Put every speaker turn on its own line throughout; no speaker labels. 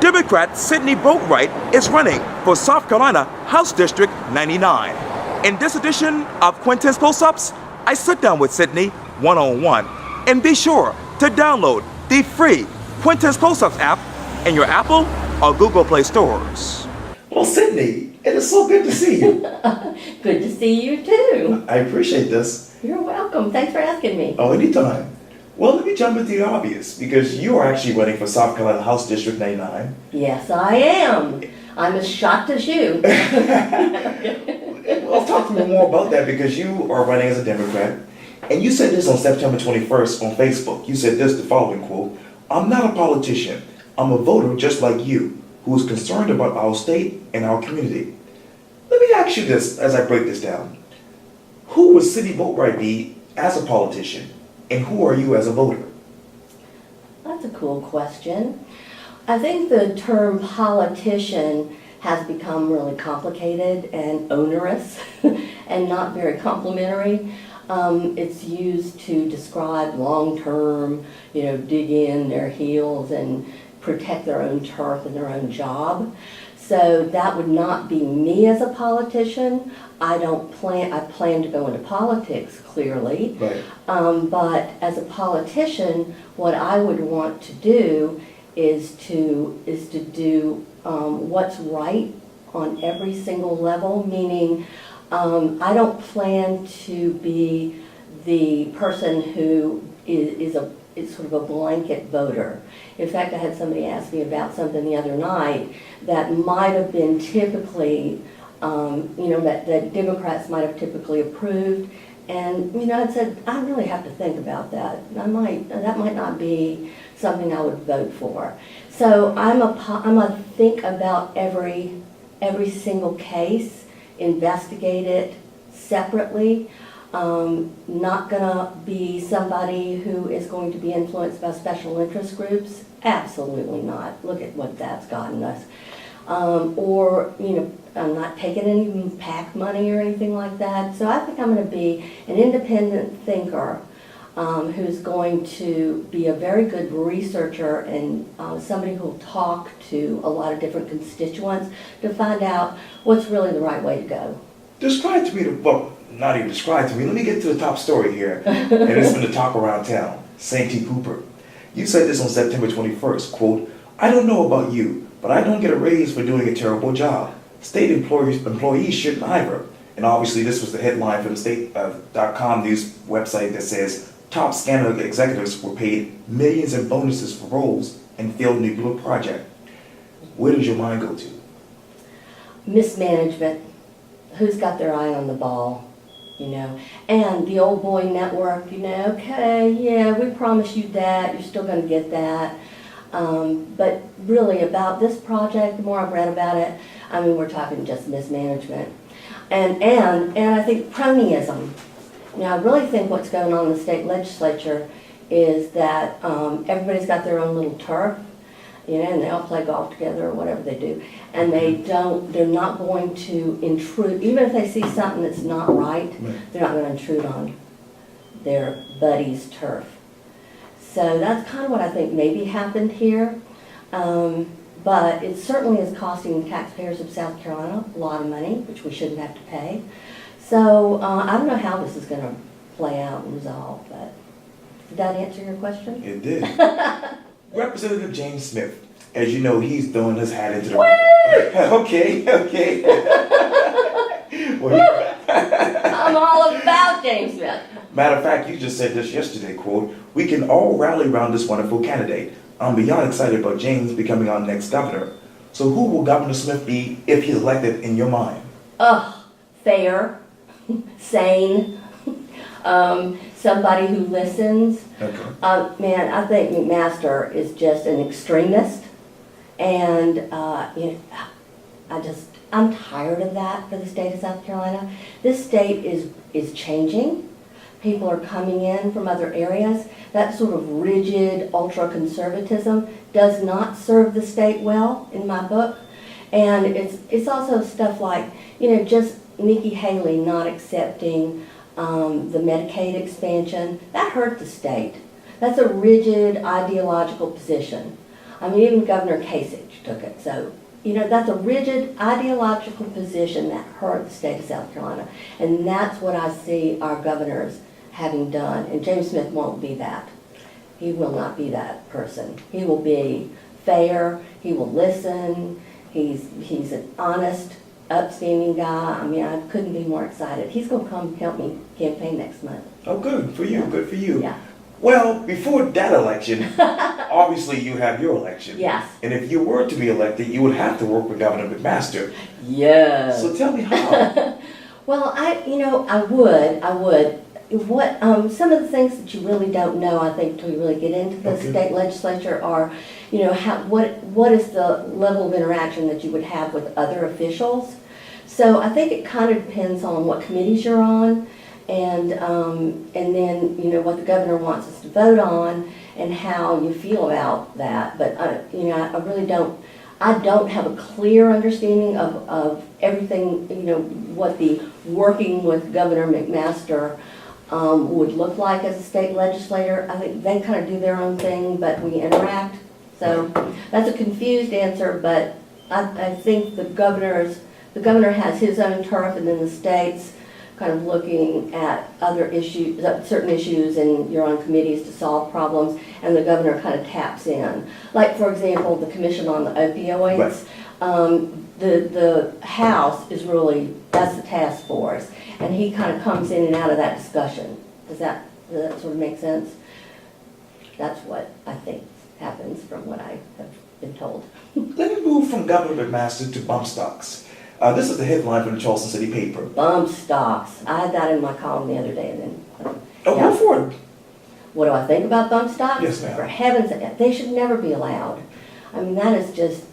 Democrat Cindy Boatwright is running for South Carolina House District 99. In this edition of Quintin's Close-Ups, I sit down with Cindy one-on-one. And be sure to download the free Quintin's Close-Ups app in your Apple or Google Play stores. Well, Cindy, it is so good to see you.
Good to see you too.
I appreciate this.
You're welcome. Thanks for asking me.
Oh, anytime. Well, let me jump into the obvious, because you are actually running for South Carolina House District 99.
Yes, I am. I'm as shocked as you.
Well, talk to me more about that, because you are running as a Democrat, and you said this on September 21st on Facebook. You said this, the following quote: "I'm not a politician. I'm a voter just like you, who is concerned about our state and our community." Let me ask you this as I break this down. Who would Cindy Boatwright be as a politician, and who are you as a voter?
That's a cool question. I think the term politician has become really complicated and onerous and not very complimentary. It's used to describe long-term, dig in their heels and protect their own turf and their own job. So that would not be me as a politician. I plan to go into politics, clearly.
Right.
But as a politician, what I would want to do is to do what's right on every single level, meaning I don't plan to be the person who is sort of a blanket voter. In fact, I had somebody ask me about something the other night that might have been typically, that Democrats might have typically approved. And, I said, I really have to think about that. That might not be something I would vote for. So I'm a think about every single case, investigate it separately. Not gonna be somebody who is going to be influenced by special interest groups. Absolutely not. Look at what that's gotten us. I'm not taking any PAC money or anything like that. So I think I'm going to be an independent thinker who's going to be a very good researcher and somebody who'll talk to a lot of different constituents to find out what's really the right way to go.
Describe to me not even describe to me. Let me get to the top story here. And it's been the talk around town. Santee Cooper. You said this on September 21st, quote, "I don't know about you, but I don't get a raise for doing a terrible job. State employees shouldn't either." And obviously this was the headline for the state.com news website that says top scandal executives were paid millions in bonuses for roles in failed nuclear project. Where does your mind go to?
Mismanagement. Who's got their eye on the ball? And the old boy network, okay, yeah, we promise you that, you're still going to get that. But really about this project, the more I've read about it, we're talking just mismanagement. And I think cronyism. I really think what's going on in the state legislature is that everybody's got their own little turf, and they all play golf together or whatever they do. And they're not going to intrude, even if they see something that's not right, they're not going to intrude on their buddy's turf. So that's kind of what I think maybe happened here. But it certainly is costing taxpayers of South Carolina a lot of money, which we shouldn't have to pay. So I don't know how this is going to play out and resolve, but did that answer your question?
It did. Representative James Smith, as you know, he's throwing his hat into the Okay.
I'm all about James Smith.
Matter of fact, you just said this yesterday, quote, "We can all rally around this wonderful candidate. I'm beyond excited about James becoming our next governor." So who will Governor Smith be if he's elected in your mind?
Fair, sane, somebody who listens.
Okay.
Man, I think McMaster is just an extremist, and I'm tired of that for the state of South Carolina. This state is changing. People are coming in from other areas. That sort of rigid ultra-conservatism does not serve the state well, in my book. And it's also stuff like, just Nikki Haley not accepting the Medicaid expansion. That hurt the state. That's a rigid ideological position. I mean, even Governor Kasich took it. So, you know, that's a rigid ideological position that hurt the state of South Carolina. And that's what I see our governors having done. And James Smith won't be that. He will not be that person. He will be fair. He will listen. He's an honest, upstanding guy. I mean, I couldn't be more excited. He's going to come help me campaign next month.
Oh, good for you, good for you.
Yeah.
Well, before that election, obviously you have your election.
Yes.
And if you were to be elected, you would have to work with Governor McMaster.
Yes.
So tell me how.
Well, I would. What, some of the things that you really don't know, I think, until you really get into the
Okay.
state legislature are, you know, what is the level of interaction that you would have with other officials. So I think it kind of depends on what committees you're on, and then, you know, what the governor wants us to vote on and how you feel about that. But, you know, I don't have a clear understanding of everything, you know, what the working with Governor McMaster would look like as a state legislator. I think they kind of do their own thing, but we interact. So that's a confused answer, but I think the governor has his own turf, and then the state's kind of looking at other issues, certain issues, and you're on committees to solve problems, and the governor kind of taps in. Like, for example, the Commission on the Opioids. The House is really, that's the task force, and he kind of comes in and out of that discussion. Does that sort of make sense? That's what I think happens from what I have been told.
Let me move from Governor McMaster to bump stocks. This is the headline from the Charleston City paper.
Bump stocks. I had that in my column the other day, and then.
Go for it.
What do I think about bump stocks?
Yes, ma'am.
For heaven's sake, they should never be allowed. I mean, it's just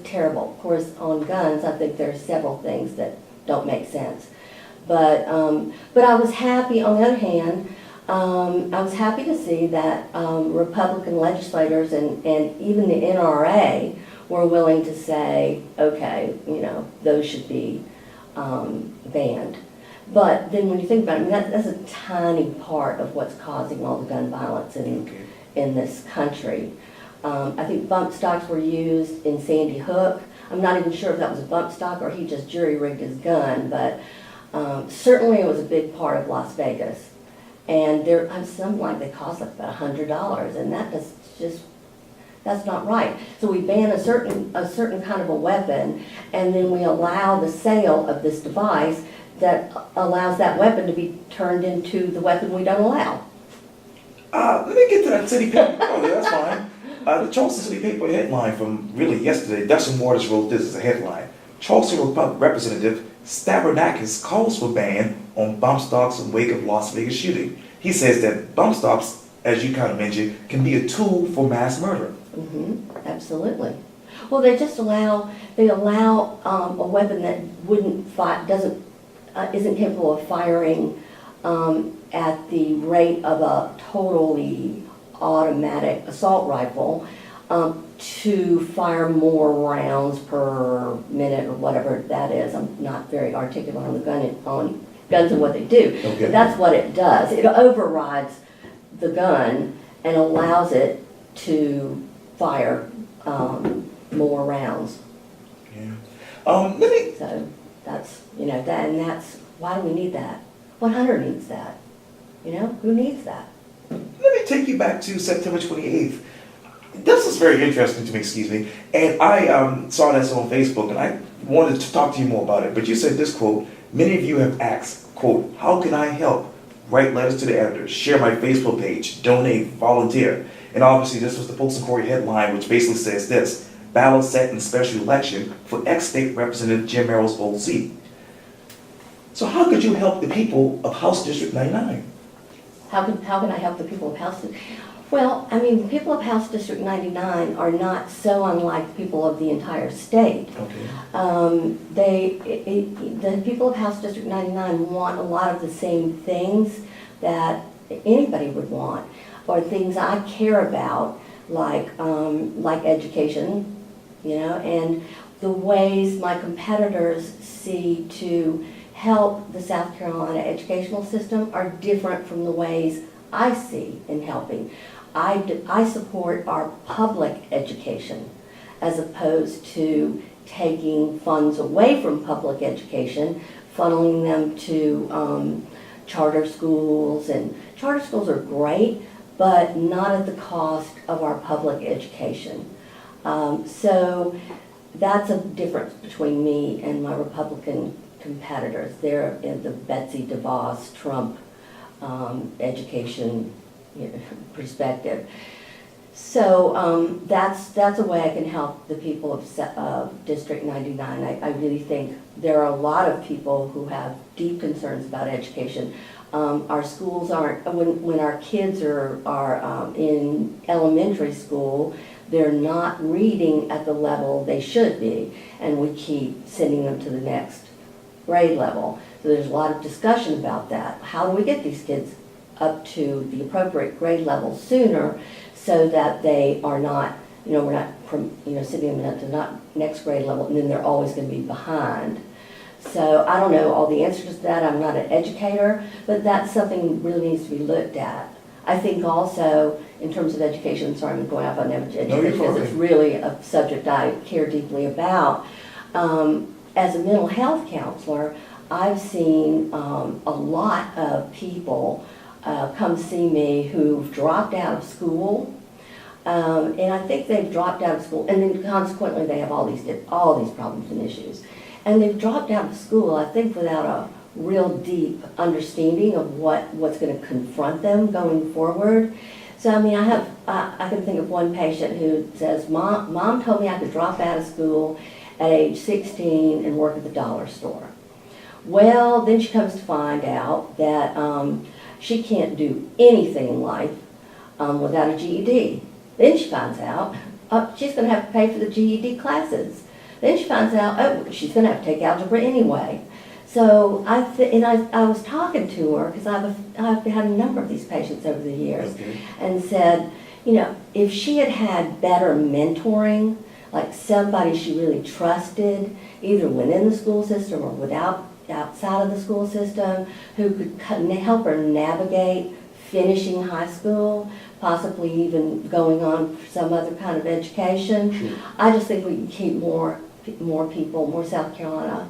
terrible. Of course, on guns, I think there's several things that don't make sense. But I was happy, on the other hand, I was happy to see that Republican legislators and even the NRA were willing to say, okay, you know, those should be banned. But then when you think about it, I mean, that's a tiny part of what's causing all the gun violence in this country. I think bump stocks were used in Sandy Hook. I'm not even sure if that was a bump stock or he just jury-rigged his gun, but certainly it was a big part of Las Vegas. And something like they cost like about $100, and that's not right. So we ban a certain kind of a weapon, and then we allow the sale of this device that allows that weapon to be turned into the weapon we don't allow.
Let me get to that city paper. Oh, that's fine. The Charleston City paper headline from really yesterday, Dustin Waters wrote this as a headline. Charleston Representative Stavronakis calls for ban on bump stocks in wake of Las Vegas shooting. He says that bump stocks, as you kind of mentioned, can be a tool for mass murder.
Mm-hmm. Absolutely. Well, they allow a weapon that isn't capable of firing at the rate of a totally automatic assault rifle to fire more rounds per minute or whatever that is. I'm not very articulate on guns and what they do,
Okay.
but that's what it does. It overrides the gun and allows it to fire more rounds.
Yeah.
So that's, you know, that's why do we need that? What hunter needs that? You know, who needs that?
Let me take you back to September 28th. This is very interesting to me, excuse me, and I saw this on Facebook, and I wanted to talk to you more about it, but you said this quote, many of you have asked, quote, how can I help? Write letters to the editor, share my Facebook page, donate, volunteer. And obviously this was the Post and Corey headline, which basically says this, ballot set in special election for ex-state representative Jim Merrill's old seat. So how could you help the people of House District 99?
How can I help the people of House? Well, I mean, the people of House District 99 are not so unlike the people of the entire state.
Okay.
The people of House District 99 want a lot of the same things that anybody would want, or things I care about, like education, you know, and the ways my competitors see to help the South Carolina educational system are different from the ways I see in helping. I support our public education as opposed to taking funds away from public education, funneling them to charter schools. And charter schools are great, but not at the cost of our public education. So that's a difference between me and my Republican competitors. They're in the Betsy DeVos, Trump education perspective. So that's a way I can help the people of District 99. I really think there are a lot of people who have deep concerns about education. Our schools aren't, when our kids are in elementary school, they're not reading at the level they should be, and we keep sending them to the next grade level. So there's a lot of discussion about that. How do we get these kids up to the appropriate grade level sooner so that they are not, we're not sending them to the next grade level and then they're always going to be behind. So I don't know all the answers to that. I'm not an educator, but that's something that really needs to be looked at. I think also in terms of education, sorry I'm going off on education because it's really a subject I care deeply about. As a mental health counselor, I've seen a lot of people come see me who've dropped out of school, and I think they've dropped out of school, and then consequently they have all these problems and issues, and they've dropped out of school, I think, without a real deep understanding of what's going to confront them going forward. So I mean, I can think of one patient who says, "Mom told me I could drop out of school at age 16 and work at the dollar store." Well, then she comes to find out that she can't do anything in life without a GED. Then she finds out she's going to have to pay for the GED classes. Then she finds out, she's going to have to take algebra anyway. So I was talking to her because I've had a number of these patients over the years, and said, if she had had better mentoring, like somebody she really trusted, either within the school system or outside of the school system, who could help her navigate finishing high school, possibly even going on for some other kind of education.
Sure.
I just think we can keep more people, more South Carolina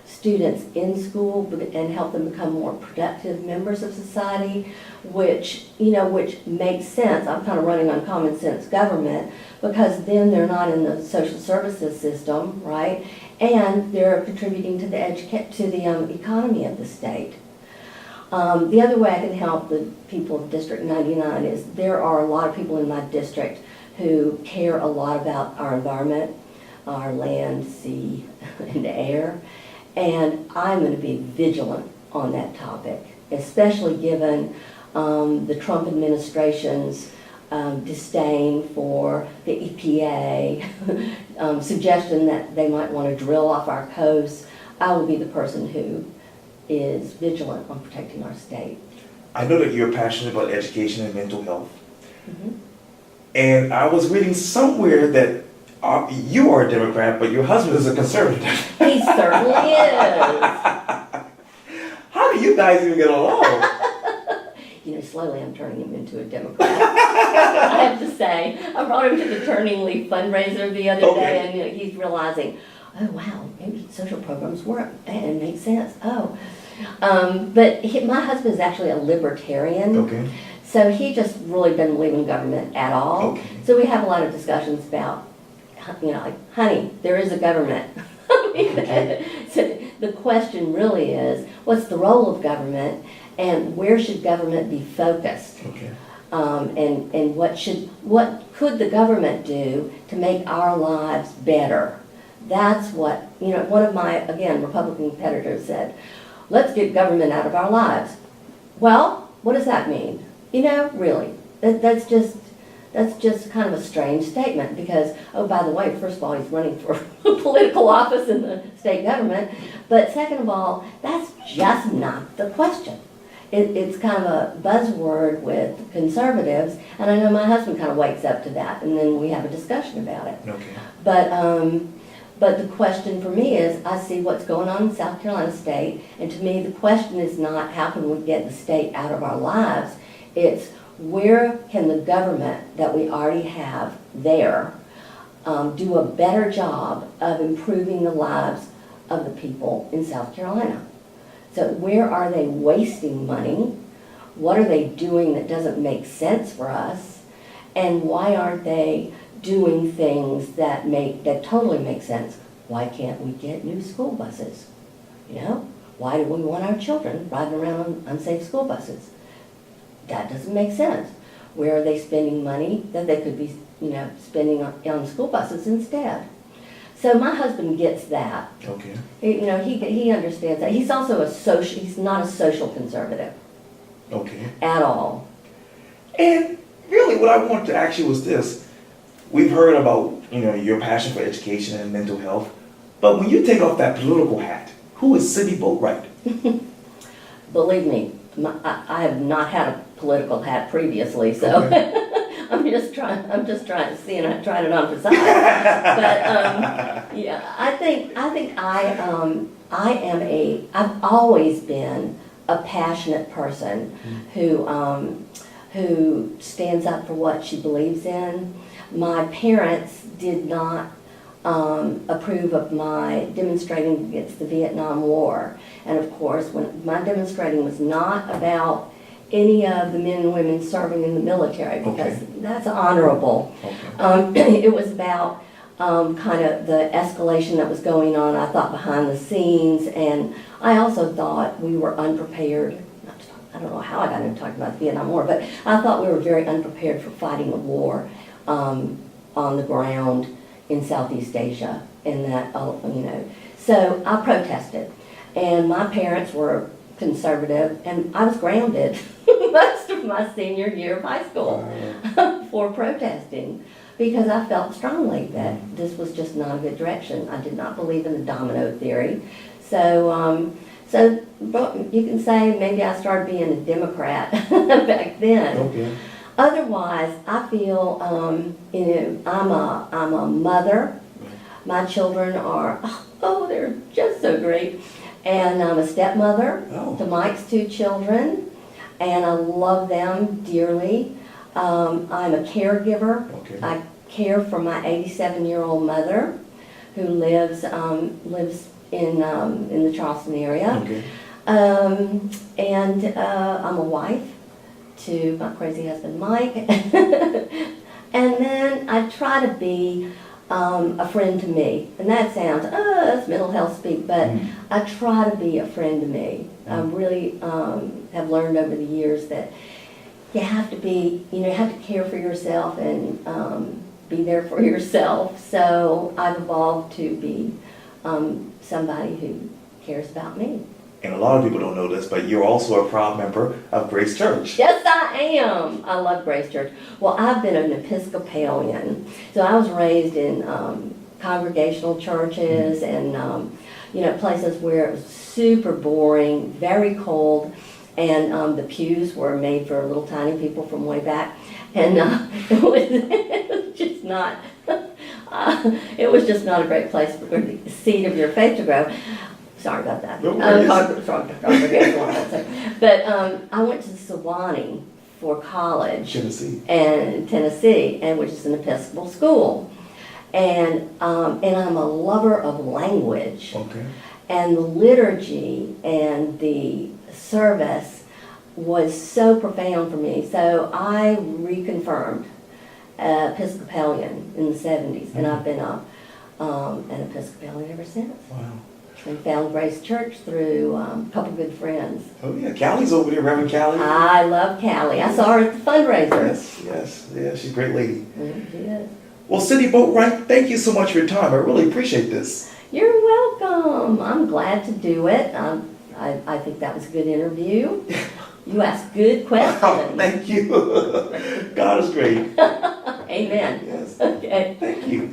students in school and help them become more productive members of society, which makes sense. I'm kind of running on common sense government, because then they're not in the social services system, right? And they're contributing to the economy of the state. The other way I can help the people of District 99 is there are a lot of people in my district who care a lot about our environment, our land, sea, and air. And I'm going to be vigilant on that topic, especially given the Trump administration's disdain for the EPA, suggestion that they might want to drill off our coast. I will be the person who is vigilant on protecting our state.
I know that you're passionate about education and mental health.
Mm-hmm.
And I was reading somewhere that you are a Democrat, but your husband is a conservative.
He certainly is.
How do you guys even get along?
Slowly I'm turning him into a Democrat. I have to say, I brought him to the Turning Leaf fundraiser the other day, and he's realizing, oh wow, maybe social programs work and make sense. But my husband is actually a libertarian.
Okay.
So he just really doesn't believe in government at all.
Okay.
So we have a lot of discussions about, like, honey, there is a government. So the question really is, what's the role of government, and where should government be focused?
Okay.
And what could the government do to make our lives better? That's what, one of my, again, Republican competitors said, let's get government out of our lives. Well, what does that mean? Really, that's just kind of a strange statement, because, oh, by the way, first of all, he's running for political office in the state government, but second of all, that's just not the question. It's kind of a buzzword with conservatives, and I know my husband kind of wakes up to that, and then we have a discussion about it.
Okay.
But the question for me is, I see what's going on in South Carolina State, and to me the question is not how can we get the state out of our lives, it's where can the government that we already have there do a better job of improving the lives of the people in South Carolina? So where are they wasting money? What are they doing that doesn't make sense for us? And why aren't they doing things that totally make sense? Why can't we get new school buses? You know, why do we want our children riding around on unsafe school buses? That doesn't make sense. Where are they spending money that they could be, spending on school buses instead? So my husband gets that.
Okay.
He understands that. He's also he's not a social conservative.
Okay.
At all.
And really what I wanted to ask you was this. We've heard about, your passion for education and mental health, but when you take off that political hat, who is Cindy Boatwright?
Believe me, I have not had a political hat previously, so okay. I'm just trying to see, and I'm trying it on for size. But yeah, I've always been a passionate person who stands up for what she believes in. My parents did not approve of my demonstrating against the Vietnam War. And of course, when my demonstrating was not about any of the men and women serving in the military, because that's honorable. Okay. It was about kind of the escalation that was going on, I thought, behind the scenes, and I also thought we were unprepared. I don't know how I got into talking about the Vietnam War, but I thought we were very unprepared for fighting a war on the ground in Southeast Asia, and that, so I protested. And my parents were conservative, and I was grounded most of my senior year of high school for protesting, because I felt strongly that this was just not a good direction. I did not believe in the domino theory. So you can say maybe I started being a Democrat back then.
Okay.
Otherwise, I feel, I'm a mother. My children are, they're just so great. And I'm a stepmother to Mike's 2 children, and I love them dearly. I'm a caregiver. Okay. I care for my 87-year-old mother, who lives in the Charleston area. Okay. And I'm a wife to my crazy husband Mike. And then I try to be a friend to me. And that sounds, that's mental health speak, but I try to be a friend to me. I really have learned over the years that you have to be, you have to care for yourself and be there for yourself. So I've evolved to be somebody who cares about me.
And a lot of people don't know this, but you're also a proud member of Grace Church.
Yes, I am. I love Grace Church. Well, I've been an Episcopalian. So I was raised in congregational churches and, places where it was super boring, very cold, and the pews were made for little tiny people from way back. And it was just not, it was just not a great place for the seed of your faith to grow. Sorry about that. But I went to Sewanee for college. Tennessee, and which is an Episcopal school. And I'm a lover of language. Okay. And the liturgy and the service was so profound for me. So I reconfirmed Episcopalian in the 70s, and I've been an Episcopalian ever since. Wow. And found Grace Church through a couple good friends.
Oh yeah, Callie's over there, Reverend Callie.
I love Callie. I saw her at the fundraiser.
Yes, she's a great lady.
She is.
Well, Cindy Boatwright, thank you so much for your time. I really appreciate this.
You're welcome. I'm glad to do it. I think that was a good interview. You asked good questions.
Wow, thank you. God is great.
Amen.
Yes.
Okay.
Thank you.